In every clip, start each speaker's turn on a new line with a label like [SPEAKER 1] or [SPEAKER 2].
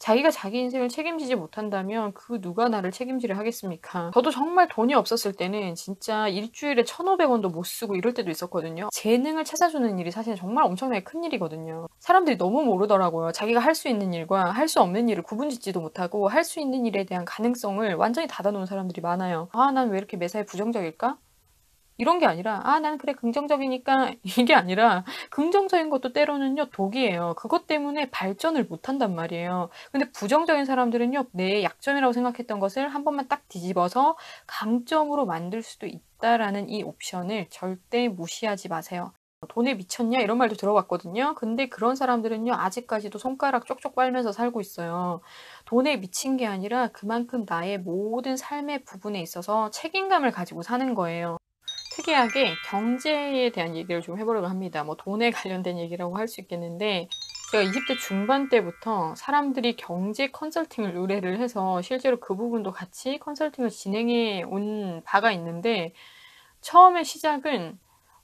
[SPEAKER 1] 자기가 자기 인생을 책임지지 못한다면 그 누가 나를 책임지려 하겠습니까? 저도 정말 돈이 없었을 때는 진짜 일주일에 1,500원도 못 쓰고 이럴 때도 있었거든요. 재능을 찾아주는 일이 사실 정말 엄청나게 큰 일이거든요. 사람들이 너무 모르더라고요. 자기가 할 수 있는 일과 할 수 없는 일을 구분짓지도 못하고 할 수 있는 일에 대한 가능성을 완전히 닫아놓은 사람들이 많아요. 아, 난 왜 이렇게 매사에 부정적일까? 이런 게 아니라 아, 나는 그래 긍정적이니까 이게 아니라 긍정적인 것도 때로는요 독이에요. 그것 때문에 발전을 못한단 말이에요. 근데 부정적인 사람들은요 내 약점이라고 생각했던 것을 한 번만 딱 뒤집어서 강점으로 만들 수도 있다라는 이 옵션을 절대 무시하지 마세요. 돈에 미쳤냐 이런 말도 들어봤거든요. 근데 그런 사람들은요 아직까지도 손가락 쪽쪽 빨면서 살고 있어요. 돈에 미친 게 아니라 그만큼 나의 모든 삶의 부분에 있어서 책임감을 가지고 사는 거예요. 특이하게 경제에 대한 얘기를 좀 해보려고 합니다. 뭐 돈에 관련된 얘기라고 할 수 있겠는데 제가 20대 중반 때부터 사람들이 경제 컨설팅을 의뢰를 해서 실제로 그 부분도 같이 컨설팅을 진행해 온 바가 있는데 처음에 시작은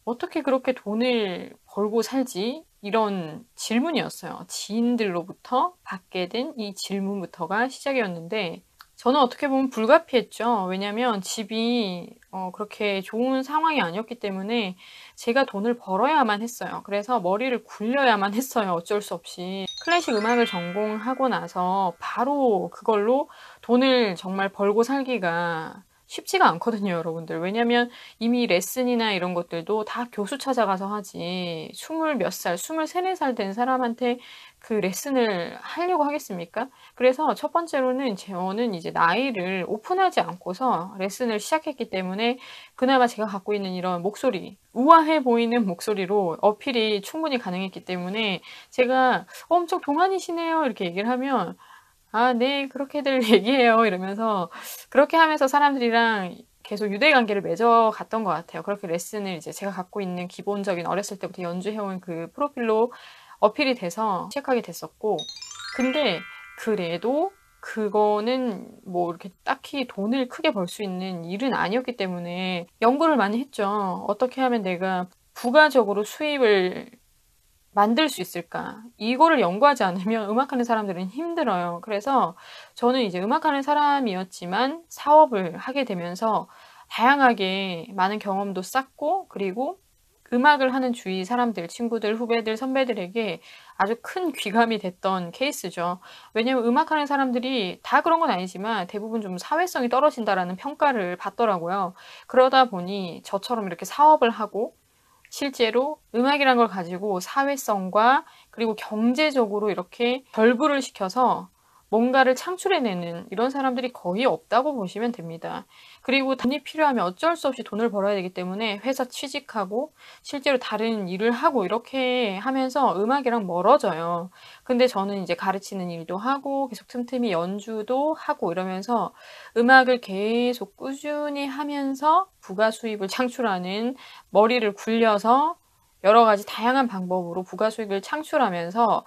[SPEAKER 1] 어떻게 그렇게 돈을 벌고 살지? 이런 질문이었어요. 지인들로부터 받게 된 이 질문부터가 시작이었는데 저는 어떻게 보면 불가피했죠. 왜냐면 집이 그렇게 좋은 상황이 아니었기 때문에 제가 돈을 벌어야만 했어요. 그래서 머리를 굴려야만 했어요. 어쩔 수 없이. 클래식 음악을 전공하고 나서 바로 그걸로 돈을 정말 벌고 살기가 쉽지가 않거든요, 여러분들. 왜냐면 이미 레슨이나 이런 것들도 다 교수 찾아가서 하지. 20 몇 살, 23, 4살 된 사람한테 그 레슨을 하려고 하겠습니까? 그래서 첫 번째로는 저는 이제 나이를 오픈하지 않고서 레슨을 시작했기 때문에 그나마 제가 갖고 있는 이런 목소리, 우아해 보이는 목소리로 어필이 충분히 가능했기 때문에 제가 엄청 동안이시네요 이렇게 얘기를 하면 아, 네, 그렇게들 얘기해요 이러면서 그렇게 하면서 사람들이랑 계속 유대관계를 맺어갔던 것 같아요. 그렇게 레슨을 이제 제가 갖고 있는 기본적인 어렸을 때부터 연주해온 그 프로필로 어필이 돼서 시작하게 됐었고 근데 그래도 그거는 뭐 이렇게 딱히 돈을 크게 벌 수 있는 일은 아니었기 때문에 연구를 많이 했죠. 어떻게 하면 내가 부가적으로 수입을 만들 수 있을까? 이거를 연구하지 않으면 음악하는 사람들은 힘들어요. 그래서 저는 이제 음악하는 사람이었지만 사업을 하게 되면서 다양하게 많은 경험도 쌓고 그리고 음악을 하는 주위 사람들, 친구들, 후배들, 선배들에게 아주 큰 귀감이 됐던 케이스죠. 왜냐면 음악하는 사람들이 다 그런 건 아니지만 대부분 좀 사회성이 떨어진다라는 평가를 받더라고요. 그러다 보니 저처럼 이렇게 사업을 하고 실제로 음악이란 걸 가지고 사회성과 그리고 경제적으로 이렇게 결부를 시켜서 뭔가를 창출해내는 이런 사람들이 거의 없다고 보시면 됩니다. 그리고 돈이 필요하면 어쩔 수 없이 돈을 벌어야 되기 때문에 회사 취직하고 실제로 다른 일을 하고 이렇게 하면서 음악이랑 멀어져요. 근데 저는 이제 가르치는 일도 하고 계속 틈틈이 연주도 하고 이러면서 음악을 계속 꾸준히 하면서 부가 수입을 창출하는 머리를 굴려서 여러 가지 다양한 방법으로 부가 수익을 창출하면서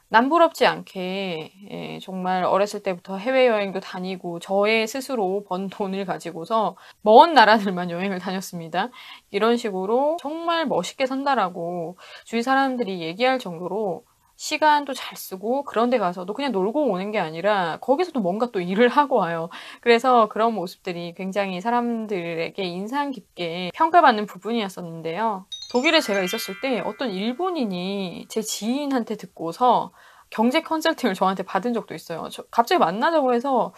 [SPEAKER 1] 남부럽지 않게 정말 어렸을 때부터 해외여행도 다니고 저의 스스로 번 돈을 가지고서 먼 나라들만 여행을 다녔습니다. 이런 식으로 정말 멋있게 산다라고 주위 사람들이 얘기할 정도로 시간도 잘 쓰고 그런 데 가서도 그냥 놀고 오는 게 아니라 거기서도 뭔가 또 일을 하고 와요. 그래서 그런 모습들이 굉장히 사람들에게 인상 깊게 평가받는 부분이었었는데요. 독일에 제가 있었을 때 어떤 일본인이 제 지인한테 듣고서 경제 컨설팅을 저한테 받은 적도 있어요. 갑자기 만나자고 해서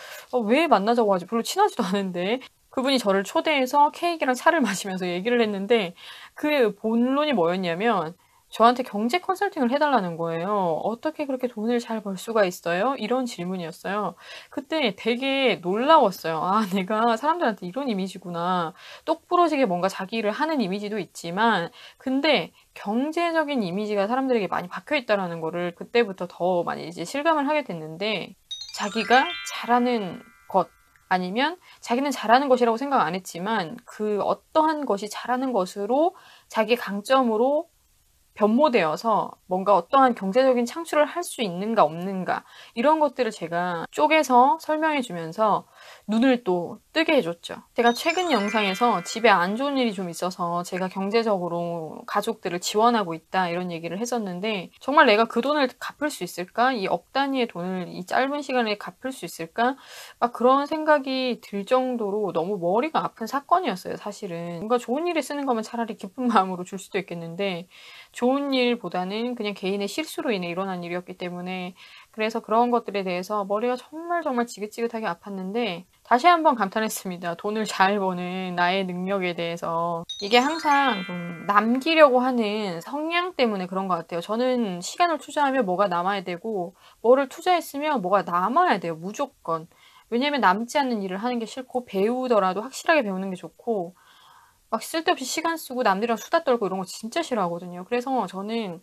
[SPEAKER 1] 왜 만나자고 하지? 별로 친하지도 않은데 그분이 저를 초대해서 케이크랑 차를 마시면서 얘기를 했는데 그 본론이 뭐였냐면 저한테 경제 컨설팅을 해달라는 거예요. 어떻게 그렇게 돈을 잘 벌 수가 있어요? 이런 질문이었어요. 그때 되게 놀라웠어요. 아, 내가 사람들한테 이런 이미지구나. 똑부러지게 뭔가 자기 일을 하는 이미지도 있지만 근데 경제적인 이미지가 사람들에게 많이 박혀 있다라는 거를 그때부터 더 많이 이제 실감을 하게 됐는데 자기가 잘하는 것 아니면 자기는 잘하는 것이라고 생각 안 했지만 그 어떠한 것이 잘하는 것으로 자기 강점으로 변모되어서 뭔가 어떠한 경제적인 창출을 할 수 있는가 없는가 이런 것들을 제가 쪼개서 설명해 주면서 눈을 또 뜨게 해줬죠. 제가 최근 영상에서 집에 안 좋은 일이 좀 있어서 제가 경제적으로 가족들을 지원하고 있다 이런 얘기를 했었는데 정말 내가 그 돈을 갚을 수 있을까? 이 억 단위의 돈을 이 짧은 시간에 갚을 수 있을까? 막 그런 생각이 들 정도로 너무 머리가 아픈 사건이었어요, 사실은. 뭔가 좋은 일에 쓰는 거면 차라리 기쁜 마음으로 줄 수도 있겠는데 좋은 일보다는 그냥 개인의 실수로 인해 일어난 일이었기 때문에 그래서 그런 것들에 대해서 머리가 정말 정말 지긋지긋하게 아팠는데 다시 한번 감탄했습니다. 돈을 잘 버는 나의 능력에 대해서. 이게 항상 좀 남기려고 하는 성향 때문에 그런 것 같아요. 저는 시간을 투자하면 뭐가 남아야 되고 뭐를 투자했으면 뭐가 남아야 돼요. 무조건. 왜냐면 남지 않는 일을 하는 게 싫고 배우더라도 확실하게 배우는 게 좋고 막 쓸데없이 시간 쓰고 남들이랑 수다 떨고 이런 거 진짜 싫어하거든요. 그래서 저는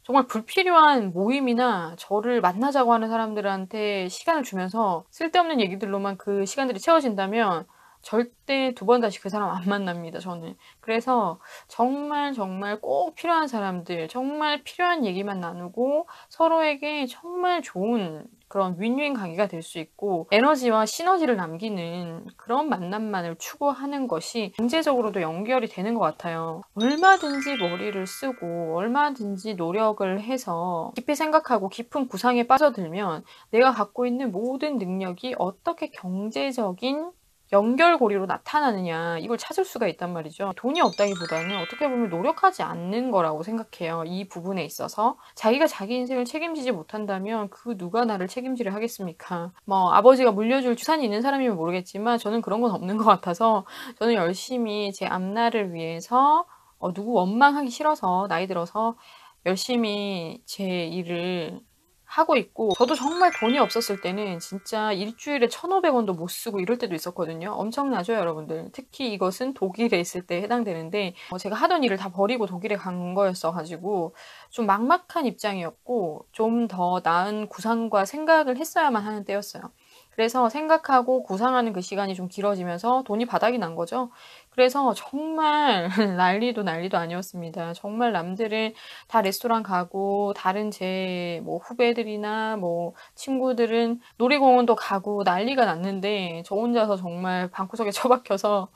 [SPEAKER 1] 정말 불필요한 모임이나 저를 만나자고 하는 사람들한테 시간을 주면서 쓸데없는 얘기들로만 그 시간들이 채워진다면 절대 두 번 다시 그 사람 안 만납니다, 저는. 그래서 정말 정말 꼭 필요한 사람들, 정말 필요한 얘기만 나누고 서로에게 정말 좋은 그런 윈윈 관계가 될 수 있고 에너지와 시너지를 남기는 그런 만남만을 추구하는 것이 경제적으로도 연결이 되는 것 같아요. 얼마든지 머리를 쓰고 얼마든지 노력을 해서 깊이 생각하고 깊은 구상에 빠져들면 내가 갖고 있는 모든 능력이 어떻게 경제적인 연결고리로 나타나느냐 이걸 찾을 수가 있단 말이죠. 돈이 없다기보다는 어떻게 보면 노력하지 않는 거라고 생각해요. 이 부분에 있어서 자기가 자기 인생을 책임지지 못한다면 그 누가 나를 책임지려 하겠습니까? 뭐 아버지가 물려줄 주산이 있는 사람이면 모르겠지만 저는 그런 건 없는 것 같아서 저는 열심히 제 앞날을 위해서 누구 원망하기 싫어서 나이 들어서 열심히 제 일을 하고 있고 저도 정말 돈이 없었을 때는 진짜 일주일에 1,500원도 못 쓰고 이럴 때도 있었거든요. 엄청나죠, 여러분들? 특히 이것은 독일에 있을 때 해당되는데 제가 하던 일을 다 버리고 독일에 간 거였어가지고 좀 막막한 입장이었고 좀 더 나은 구상과 생각을 했어야만 하는 때였어요. 그래서 생각하고 구상하는 그 시간이 좀 길어지면서 돈이 바닥이 난 거죠. 그래서 정말 난리도 아니었습니다. 정말 남들은 다 레스토랑 가고 다른 제 뭐 후배들이나 뭐 친구들은 놀이공원도 가고 난리가 났는데 저 혼자서 정말 방구석에 처박혀서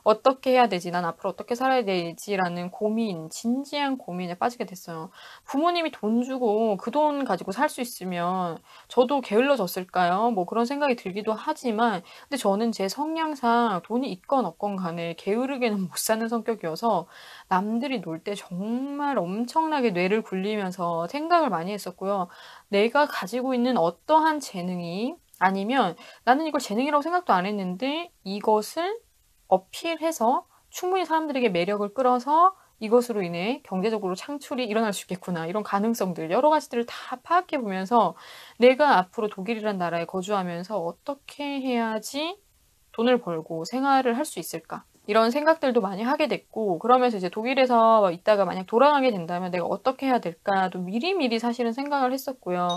[SPEAKER 1] 어떻게 해야 되지? 난 앞으로 어떻게 살아야 되지라는 고민, 진지한 고민에 빠지게 됐어요. 부모님이 돈 주고 그 돈 가지고 살 수 있으면 저도 게을러졌을까요? 뭐 그런 생각이 들기도 하지만 근데 저는 제 성향상 돈이 있건 없건 간에 게으르게는 못 사는 성격이어서 남들이 놀 때 정말 엄청나게 뇌를 굴리면서 생각을 많이 했었고요. 내가 가지고 있는 어떠한 재능이 아니면 나는 이걸 재능이라고 생각도 안 했는데 이것을 어필해서 충분히 사람들에게 매력을 끌어서 이것으로 인해 경제적으로 창출이 일어날 수 있겠구나. 이런 가능성들, 여러 가지들을 다 파악해 보면서 내가 앞으로 독일이란 나라에 거주하면서 어떻게 해야지 돈을 벌고 생활을 할 수 있을까? 이런 생각들도 많이 하게 됐고 그러면서 이제 독일에서 있다가 만약 돌아가게 된다면 내가 어떻게 해야 될까도 미리미리 사실은 생각을 했었고요.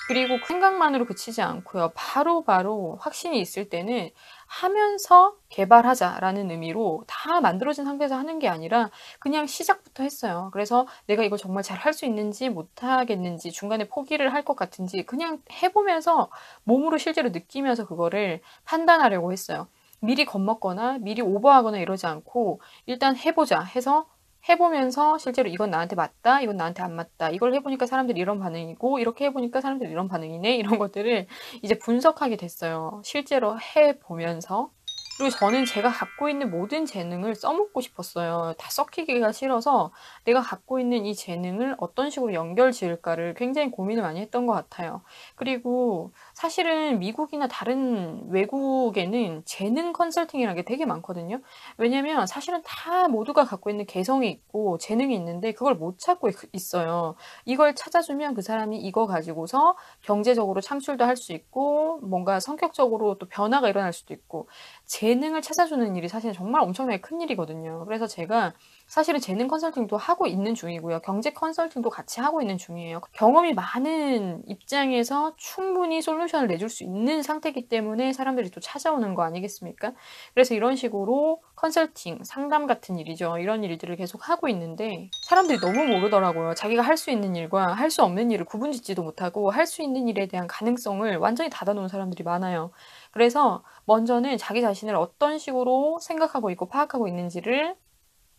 [SPEAKER 1] 그리고 그 생각만으로 그치지 않고요. 바로바로 확신이 있을 때는 하면서 개발하자라는 의미로 다 만들어진 상태에서 하는 게 아니라 그냥 시작부터 했어요. 그래서 내가 이걸 정말 잘 할 수 있는지 못하겠는지 중간에 포기를 할 것 같은지 그냥 해보면서 몸으로 실제로 느끼면서 그거를 판단하려고 했어요. 미리 겁먹거나 미리 오버하거나 이러지 않고 일단 해보자 해서 해보면서 실제로 이건 나한테 맞다, 이건 나한테 안 맞다, 이걸 해보니까 사람들이 이런 반응이고 이렇게 해보니까 사람들이 이런 반응이네 이런 것들을 이제 분석하게 됐어요. 실제로 해보면서. 그리고 저는 제가 갖고 있는 모든 재능을 써먹고 싶었어요. 다 썩히기가 싫어서 내가 갖고 있는 이 재능을 어떤 식으로 연결 지을까를 굉장히 고민을 많이 했던 것 같아요. 그리고 사실은 미국이나 다른 외국에는 재능 컨설팅이라는 게 되게 많거든요. 왜냐면 사실은 다 모두가 갖고 있는 개성이 있고 재능이 있는데 그걸 못 찾고 있어요. 이걸 찾아주면 그 사람이 이거 가지고서 경제적으로 창출도 할 수 있고 뭔가 성격적으로 또 변화가 일어날 수도 있고 재능을 찾아주는 일이 사실 정말 엄청나게 큰 일이거든요. 그래서 제가 사실은 재능 컨설팅도 하고 있는 중이고요. 경제 컨설팅도 같이 하고 있는 중이에요. 경험이 많은 입장에서 충분히 솔루션을 내줄 수 있는 상태이기 때문에 사람들이 또 찾아오는 거 아니겠습니까? 그래서 이런 식으로 컨설팅, 상담 같은 일이죠. 이런 일들을 계속 하고 있는데 사람들이 너무 모르더라고요. 자기가 할 수 있는 일과 할 수 없는 일을 구분짓지도 못하고 할 수 있는 일에 대한 가능성을 완전히 닫아놓은 사람들이 많아요. 그래서 먼저는 자기 자신을 어떤 식으로 생각하고 있고 파악하고 있는지를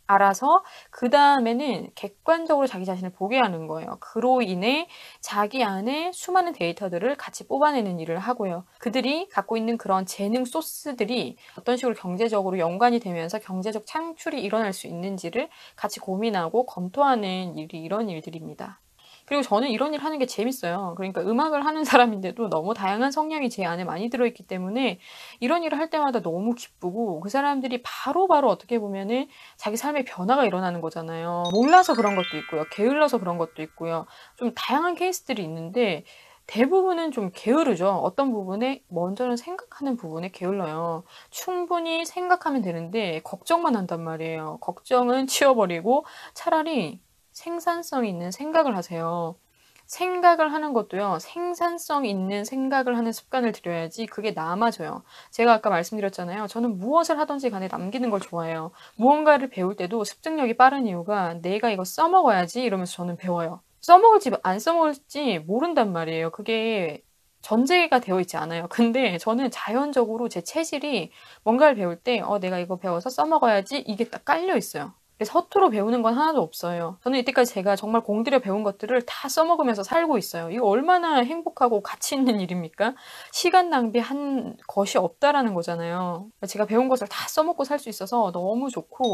[SPEAKER 1] 알아서 그 다음에는 객관적으로 자기 자신을 보게 하는 거예요. 그로 인해 자기 안에 수많은 데이터들을 같이 뽑아내는 일을 하고요. 그들이 갖고 있는 그런 재능 소스들이 어떤 식으로 경제적으로 연관이 되면서 경제적 창출이 일어날 수 있는지를 같이 고민하고 검토하는 일이 이런 일들입니다. 그리고 저는 이런 일 하는 게 재밌어요. 그러니까 음악을 하는 사람인데도 너무 다양한 성향이 제 안에 많이 들어있기 때문에 이런 일을 할 때마다 너무 기쁘고 그 사람들이 바로바로 어떻게 보면은 자기 삶의 변화가 일어나는 거잖아요. 몰라서 그런 것도 있고요. 게을러서 그런 것도 있고요. 좀 다양한 케이스들이 있는데 대부분은 좀 게으르죠. 어떤 부분에 먼저는 생각하는 부분에 게을러요. 충분히 생각하면 되는데 걱정만 한단 말이에요. 걱정은 치워버리고 차라리 생산성 있는 생각을 하세요. 생각을 하는 것도요. 생산성 있는 생각을 하는 습관을 들여야지 그게 남아져요. 제가 아까 말씀드렸잖아요. 저는 무엇을 하든지 간에 남기는 걸 좋아해요. 무언가를 배울 때도 습득력이 빠른 이유가 내가 이거 써먹어야지 이러면서 저는 배워요. 써먹을지 안 써먹을지 모른단 말이에요. 그게 전제가 되어 있지 않아요. 근데 저는 자연적으로 제 체질이 뭔가를 배울 때 내가 이거 배워서 써먹어야지 이게 딱 깔려 있어요. 그래서 허투루 배우는 건 하나도 없어요. 저는 이때까지 제가 정말 공들여 배운 것들을 다 써먹으면서 살고 있어요. 이거 얼마나 행복하고 가치 있는 일입니까? 시간 낭비한 것이 없다라는 거잖아요. 제가 배운 것을 다 써먹고 살 수 있어서 너무 좋고,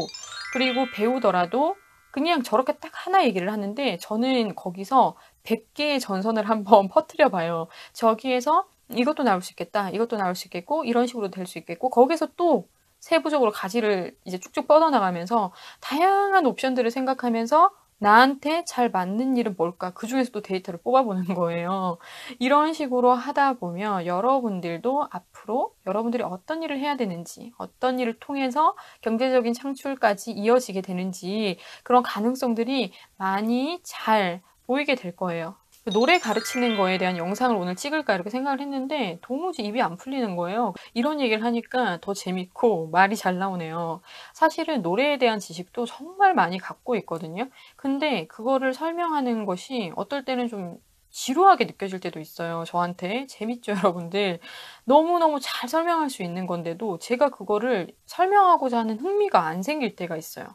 [SPEAKER 1] 그리고 배우더라도 그냥 저렇게 딱 하나 얘기를 하는데 저는 거기서 100개의 전선을 한번 퍼뜨려 봐요. 저기에서 이것도 나올 수 있겠다, 이것도 나올 수 있겠고, 이런 식으로 될 수 있겠고, 거기서 또 세부적으로 가지를 이제 쭉쭉 뻗어나가면서 다양한 옵션들을 생각하면서 나한테 잘 맞는 일은 뭘까? 그 중에서도 데이터를 뽑아보는 거예요. 이런 식으로 하다 보면 여러분들도 앞으로 여러분들이 어떤 일을 해야 되는지, 어떤 일을 통해서 경제적인 창출까지 이어지게 되는지 그런 가능성들이 많이 잘 보이게 될 거예요. 노래 가르치는 거에 대한 영상을 오늘 찍을까 이렇게 생각을 했는데 도무지 입이 안 풀리는 거예요. 이런 얘기를 하니까 더 재밌고 말이 잘 나오네요. 사실은 노래에 대한 지식도 정말 많이 갖고 있거든요. 근데 그거를 설명하는 것이 어떨 때는 좀 지루하게 느껴질 때도 있어요. 저한테. 재밌죠, 여러분들? 너무너무 잘 설명할 수 있는 건데도 제가 그거를 설명하고자 하는 흥미가 안 생길 때가 있어요.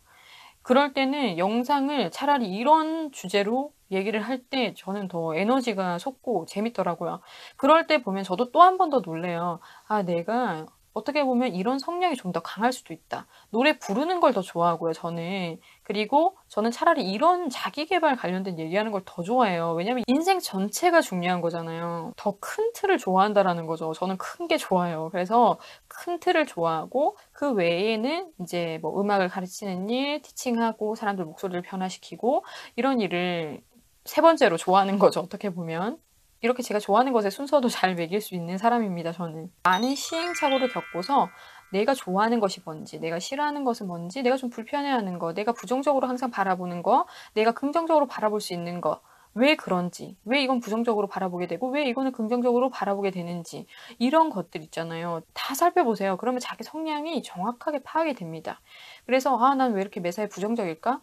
[SPEAKER 1] 그럴 때는 영상을 차라리 이런 주제로 얘기를 할 때 저는 더 에너지가 솟고 재밌더라고요. 그럴 때 보면 저도 또 한 번 더 놀래요. 아, 내가 어떻게 보면 이런 성향이 좀 더 강할 수도 있다. 노래 부르는 걸 더 좋아하고요, 저는. 그리고 저는 차라리 이런 자기 개발 관련된 얘기하는 걸 더 좋아해요. 왜냐면 인생 전체가 중요한 거잖아요. 더 큰 틀을 좋아한다라는 거죠. 저는 큰 게 좋아요. 그래서 큰 틀을 좋아하고 그 외에는 이제 뭐 음악을 가르치는 일, 티칭하고 사람들 목소리를 변화시키고 이런 일을 세 번째로 좋아하는 거죠. 어떻게 보면. 이렇게 제가 좋아하는 것의 순서도 잘 매길 수 있는 사람입니다, 저는. 많은 시행착오를 겪고서 내가 좋아하는 것이 뭔지, 내가 싫어하는 것은 뭔지, 내가 좀 불편해하는 거, 내가 부정적으로 항상 바라보는 거, 내가 긍정적으로 바라볼 수 있는 거, 왜 그런지, 왜 이건 부정적으로 바라보게 되고, 왜 이거는 긍정적으로 바라보게 되는지, 이런 것들 있잖아요. 다 살펴보세요. 그러면 자기 성향이 정확하게 파악이 됩니다. 그래서, 난 왜 이렇게 매사에 부정적일까?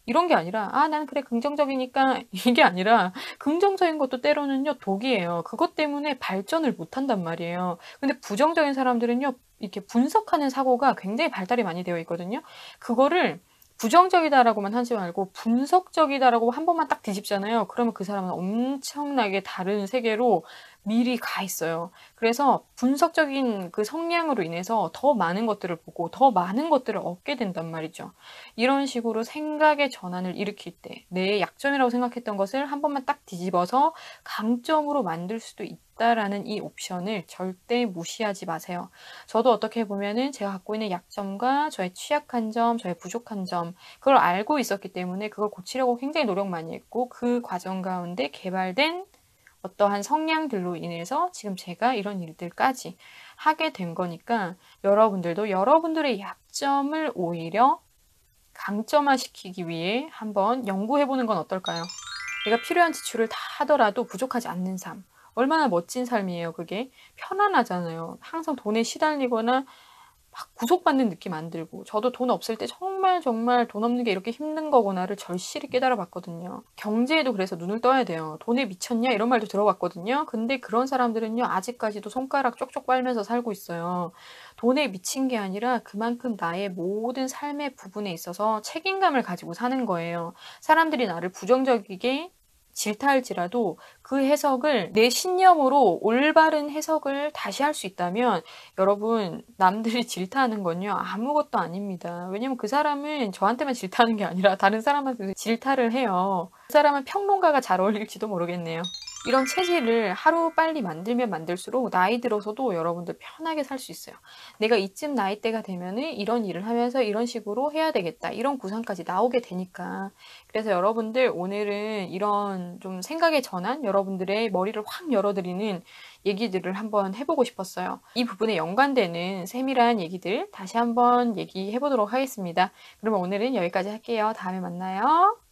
[SPEAKER 1] 이런 게 아니라 난 그래 긍정적이니까 이게 아니라 긍정적인 것도 때로는요 독이에요. 그것 때문에 발전을 못 한단 말이에요. 근데 부정적인 사람들은요 이렇게 분석하는 사고가 굉장히 발달이 많이 되어 있거든요. 그거를 부정적이다라고만 하지 말고 분석적이다라고 한 번만 딱 뒤집잖아요. 그러면 그 사람은 엄청나게 다른 세계로 미리 가 있어요. 그래서 분석적인 그 성향으로 인해서 더 많은 것들을 보고 더 많은 것들을 얻게 된단 말이죠. 이런 식으로 생각의 전환을 일으킬 때 내 약점이라고 생각했던 것을 한 번만 딱 뒤집어서 강점으로 만들 수도 있다라는 이 옵션을 절대 무시하지 마세요. 저도 어떻게 보면은 제가 갖고 있는 약점과 저의 취약한 점, 저의 부족한 점, 그걸 알고 있었기 때문에 그걸 고치려고 굉장히 노력 많이 했고 그 과정 가운데 개발된 어떠한 성향들로 인해서 지금 제가 이런 일들까지 하게 된 거니까 여러분들도 여러분들의 약점을 오히려 강점화시키기 위해 한번 연구해보는 건 어떨까요? 내가 필요한 지출을 다 하더라도 부족하지 않는 삶. 얼마나 멋진 삶이에요, 그게. 편안하잖아요. 항상 돈에 시달리거나 막 구속받는 느낌 안 들고. 저도 돈 없을 때 정말 정말 돈 없는 게 이렇게 힘든 거구나를 절실히 깨달아 봤거든요. 경제에도 그래서 눈을 떠야 돼요. 돈에 미쳤냐? 이런 말도 들어봤거든요. 근데 그런 사람들은요, 아직까지도 손가락 쪽쪽 빨면서 살고 있어요. 돈에 미친 게 아니라 그만큼 나의 모든 삶의 부분에 있어서 책임감을 가지고 사는 거예요. 사람들이 나를 부정적이게 질타할지라도 그 해석을 내 신념으로 올바른 해석을 다시 할 수 있다면 여러분, 남들이 질타하는 건요, 아무것도 아닙니다. 왜냐면 그 사람은 저한테만 질타하는 게 아니라 다른 사람한테도 질타를 해요. 그 사람은 평론가가 잘 어울릴지도 모르겠네요. 이런 체질을 하루 빨리 만들면 만들수록 나이 들어서도 여러분들 편하게 살 수 있어요. 내가 이쯤 나이대가 되면은 이런 일을 하면서 이런 식으로 해야 되겠다. 이런 구상까지 나오게 되니까. 그래서 여러분들 오늘은 이런 좀 생각의 전환, 여러분들의 머리를 확 열어드리는 얘기들을 한번 해보고 싶었어요. 이 부분에 연관되는 세밀한 얘기들 다시 한번 얘기해보도록 하겠습니다. 그러면 오늘은 여기까지 할게요. 다음에 만나요.